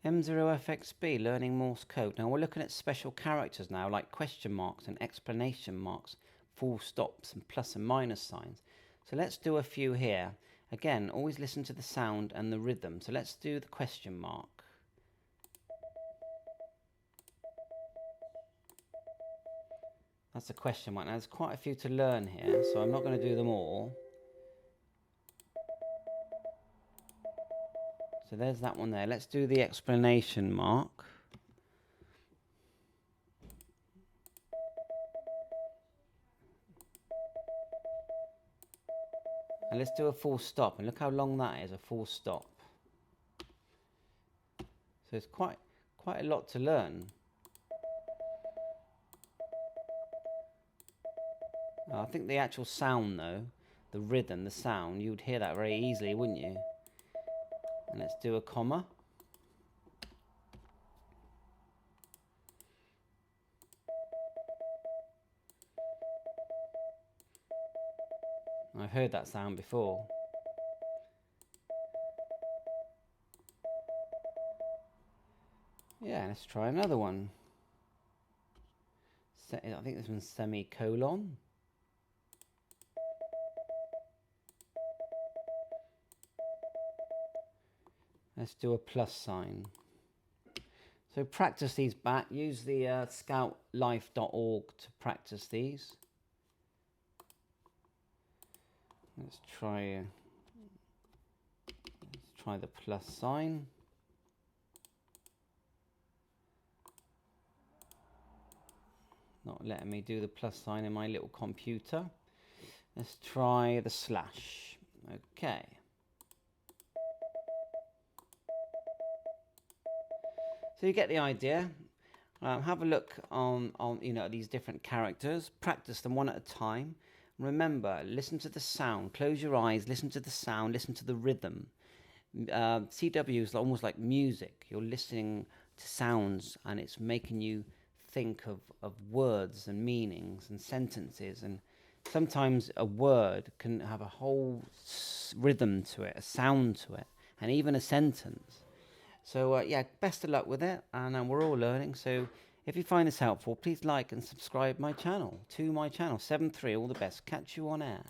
M0FXB, learning Morse code. Now we're looking at special characters now, like question marks and exclamation marks, full stops and plus and minus signs. So let's do a few here. Again, always listen to the sound and the rhythm. So let's do the question mark. That's a question mark. Now there's quite a few to learn here, so I'm not going to do them all. So there's that one there. Let's do the exclamation mark. And let's do a full stop. And look how long that is, a full stop. So it's quite a lot to learn. I think the actual sound though, the rhythm, the sound, you'd hear that very easily, wouldn't you? And let's do a comma. I've heard that sound before. Yeah, let's try another one. I think this one's semicolon. Let's do a plus sign. So practice these back. Use the scoutlife.org to practice these. Let's try the plus sign. Not letting me do the plus sign in my little computer. Let's try the slash. Okay. So you get the idea. Have a look on these different characters. Practice them one at a time. Remember, listen to the sound. Close your eyes. Listen to the sound. Listen to the rhythm. CW is almost like music. You're listening to sounds, and it's making you think of words and meanings and sentences. And sometimes a word can have a whole rhythm to it, a sound to it, and even a sentence. So yeah, best of luck with it, and we're all learning. So if you find this helpful, please like and subscribe to my channel, 7-3, all the best. Catch you on air.